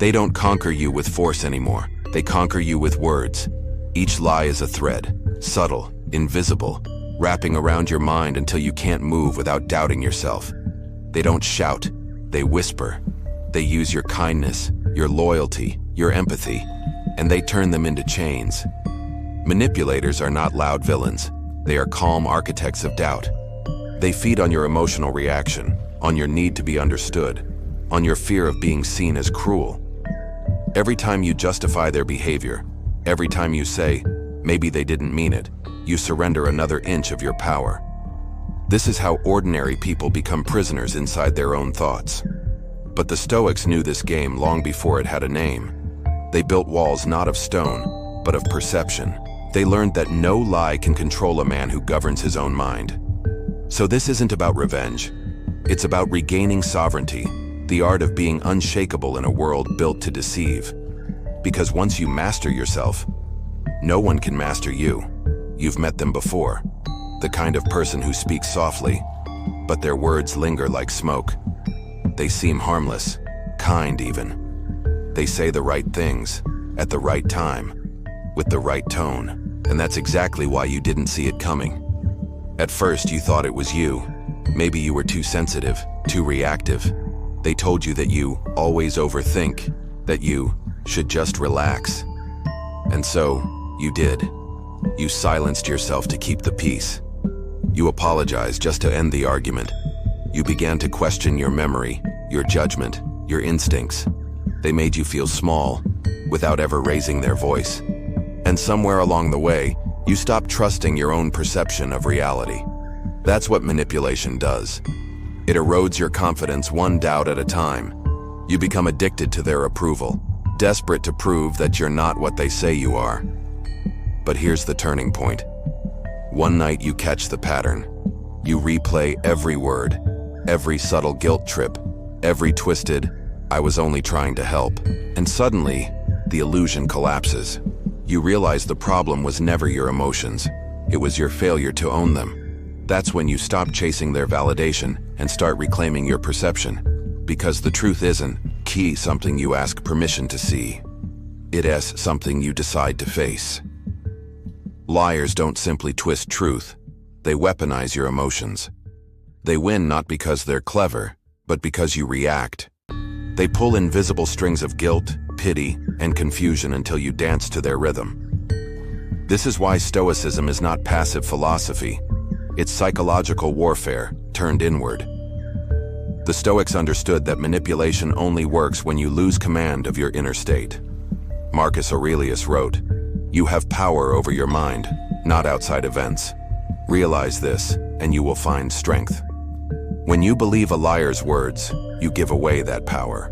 They don't conquer you with force anymore. They conquer you with words. Each lie is a thread, subtle, invisible, wrapping around your mind until you can't move without doubting yourself. They don't shout, they whisper. They use your kindness, your loyalty, your empathy, and they turn them into chains. Manipulators are not loud villains. They are calm architects of doubt. They feed on your emotional reaction, on your need to be understood, on your fear of being seen as cruel. Every time you justify their behavior, every time you say, maybe they didn't mean it, you surrender another inch of your power. This is how ordinary people become prisoners inside their own thoughts. But the Stoics knew this game long before it had a name. They built walls not of stone, but of perception. They learned that no lie can control a man who governs his own mind. So this isn't about revenge. It's about regaining sovereignty, the art of being unshakable in a world built to deceive. Because once you master yourself, no one can master you. You've met them before. The kind of person who speaks softly, but their words linger like smoke. They seem harmless, kind even. They say the right things, at the right time, with the right tone. And that's exactly why you didn't see it coming. At first, you thought it was you. Maybe you were too sensitive, too reactive. They told you that you always overthink, that you should just relax. And so, you did. You silenced yourself to keep the peace. You apologized just to end the argument. You began to question your memory, your judgment, your instincts. They made you feel small, without ever raising their voice. And somewhere along the way, you stopped trusting your own perception of reality. That's what manipulation does. It erodes your confidence one doubt at a time. You become addicted to their approval, desperate to prove that you're not what they say you are. But here's the turning point. One night you catch the pattern. You replay every word, every subtle guilt trip, every twisted, "I was only trying to help." And suddenly, the illusion collapses. You realize the problem was never your emotions. It was your failure to own them. That's when you stop chasing their validation and start reclaiming your perception. Because the truth isn't something you ask permission to see. It is something you decide to face. Liars don't simply twist truth. They weaponize your emotions. They win not because they're clever, but because you react. They pull invisible strings of guilt, pity, and confusion until you dance to their rhythm. This is why Stoicism is not passive philosophy. It's psychological warfare, turned inward. The Stoics understood that manipulation only works when you lose command of your inner state. Marcus Aurelius wrote, "You have power over your mind, not outside events. Realize this, and you will find strength." When you believe a liar's words, you give away that power.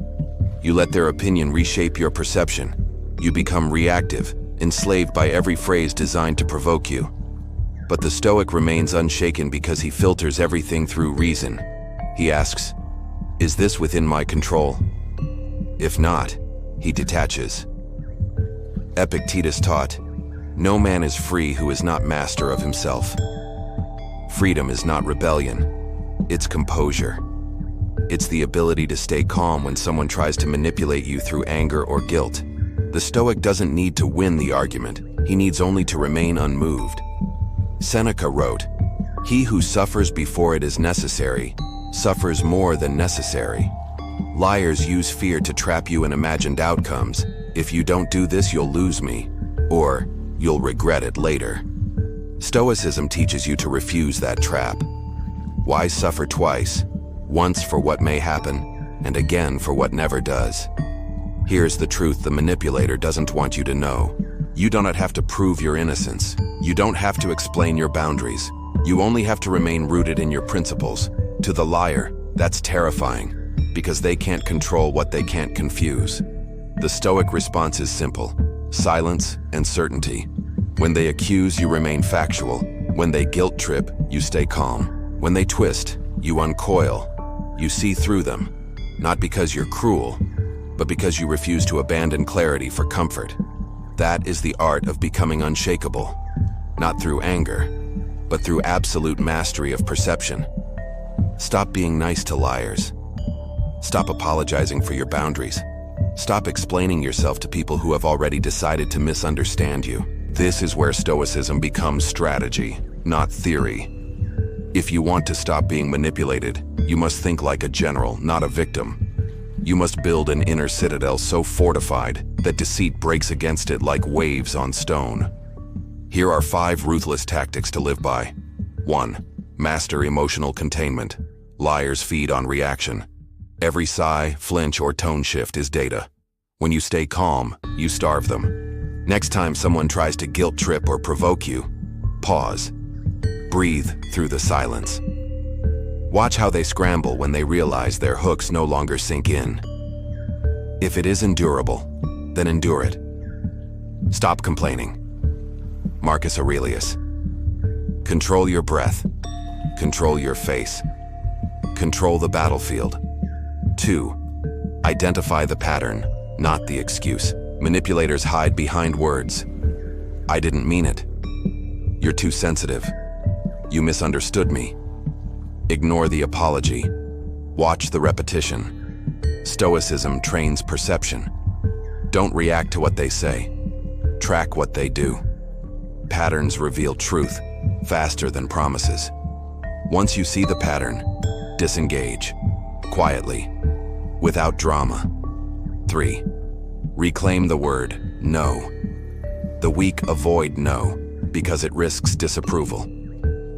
You let their opinion reshape your perception. You become reactive, enslaved by every phrase designed to provoke you. But the Stoic remains unshaken because he filters everything through reason. He asks, "Is this within my control?" If not, he detaches. Epictetus taught, "No man is free who is not master of himself." Freedom is not rebellion, it's composure. It's the ability to stay calm when someone tries to manipulate you through anger or guilt. The Stoic doesn't need to win the argument, he needs only to remain unmoved. Seneca wrote, "He who suffers before it is necessary, suffers more than necessary." Liars use fear to trap you in imagined outcomes. "If you don't do this, you'll lose me," or "You'll regret it later." Stoicism teaches you to refuse that trap. Why suffer twice? Once for what may happen, and again for what never does. Here's the truth the manipulator doesn't want you to know. You do not have to prove your innocence. You don't have to explain your boundaries. You only have to remain rooted in your principles. To the liar, that's terrifying, because they can't control what they can't confuse. The Stoic response is simple: silence and certainty. When they accuse, you remain factual. When they guilt trip, you stay calm. When they twist, you uncoil. You see through them, not because you're cruel, but because you refuse to abandon clarity for comfort. That is the art of becoming unshakable, not through anger, but through absolute mastery of perception. Stop being nice to liars. Stop apologizing for your boundaries. Stop explaining yourself to people who have already decided to misunderstand you. This is where Stoicism becomes strategy, not theory. If you want to stop being manipulated, you must think like a general, not a victim. You must build an inner citadel so fortified that deceit breaks against it like waves on stone. Here are 5 ruthless tactics to live by. 1. Master emotional containment. Liars feed on reaction. Every sigh, flinch, or tone shift is data. When you stay calm, you starve them. Next time someone tries to guilt trip or provoke you, pause. Breathe through the silence. Watch how they scramble when they realize their hooks no longer sink in. If it is endurable, then endure it. Stop complaining. Marcus Aurelius. Control your breath. Control your face. Control the battlefield. 2. Identify the pattern, not the excuse. Manipulators hide behind words. I didn't mean it. You're too sensitive. You misunderstood me. Ignore the apology. Watch the repetition. Stoicism trains perception. Don't react to what they say. Track what they do. Patterns reveal truth faster than promises. Once you see the pattern, disengage. Quietly. Without drama. 3. Reclaim the word no. The weak avoid no because it risks disapproval.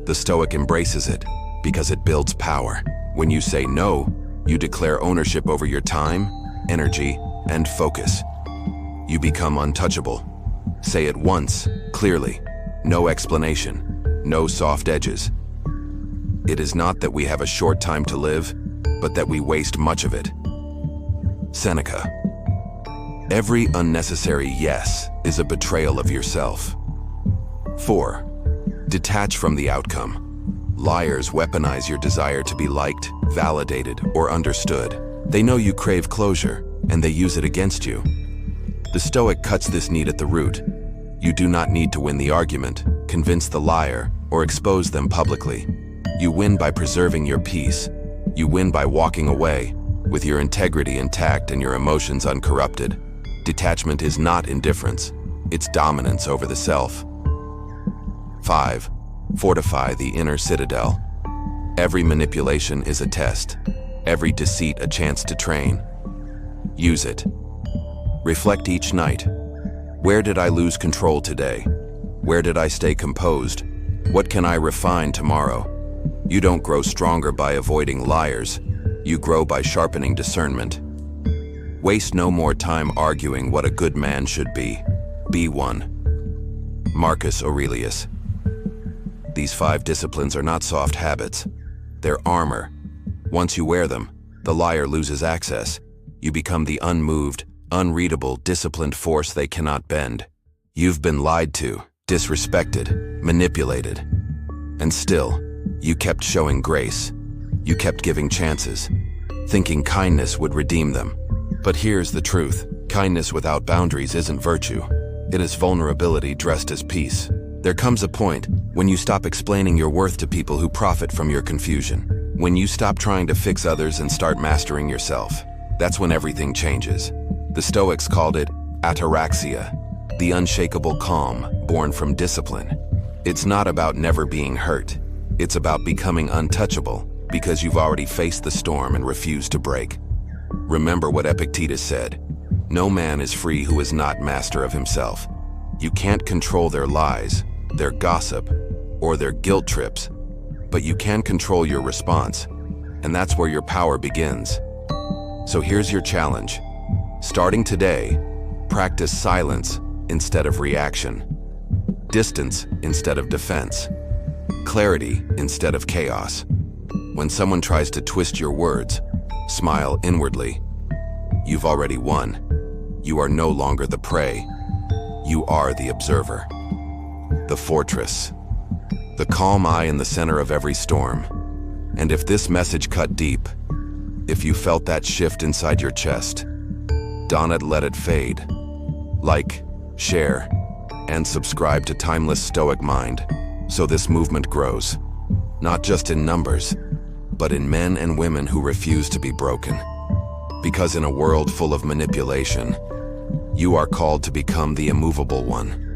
The Stoic embraces it because it builds power. When you say no, you declare ownership over your time, energy, and focus. You become untouchable. Say it once, clearly. No explanation. No soft edges. It is not that we have a short time to live, but that we waste much of it. Seneca. Every unnecessary yes is a betrayal of yourself. 4. Detach from the outcome. Liars weaponize your desire to be liked, validated, or understood. They know you crave closure, and they use it against you. The Stoic cuts this need at the root. You do not need to win the argument, convince the liar, or expose them publicly. You win by preserving your peace. You win by walking away, with your integrity intact and your emotions uncorrupted. Detachment is not indifference. It's dominance over the self. 5. Fortify the inner citadel. Every manipulation is a test. Every deceit a chance to train. Use it. Reflect each night. Where did I lose control today? Where did I stay composed? What can I refine tomorrow? You don't grow stronger by avoiding liars. You grow by sharpening discernment. Waste no more time arguing what a good man should be. Be one. Marcus Aurelius. These 5 disciplines are not soft habits. They're armor. Once you wear them, the liar loses access. You become the unmoved, unreadable, disciplined force they cannot bend. You've been lied to, disrespected, manipulated. And still, you kept showing grace. You kept giving chances, thinking kindness would redeem them. But here's the truth. Kindness without boundaries isn't virtue. It is vulnerability dressed as peace. There comes a point when you stop explaining your worth to people who profit from your confusion. When you stop trying to fix others and start mastering yourself. That's when everything changes. The Stoics called it ataraxia, the unshakable calm born from discipline. It's not about never being hurt. It's about becoming untouchable because you've already faced the storm and refused to break. Remember what Epictetus said. No man is free who is not master of himself. You can't control their lies, their gossip, or their guilt trips, but you can control your response, and that's where your power begins. So here's your challenge. Starting today, practice silence instead of reaction, distance instead of defense, clarity instead of chaos. When someone tries to twist your words, smile inwardly. You've already won. You are no longer the prey. You are the observer. The fortress. The calm eye in the center of every storm. And if this message cut deep, if you felt that shift inside your chest, don't let it fade. Like, share, and subscribe to Timeless Stoic Mind so this movement grows. Not just in numbers, but in men and women who refuse to be broken. Because in a world full of manipulation, you are called to become the immovable one.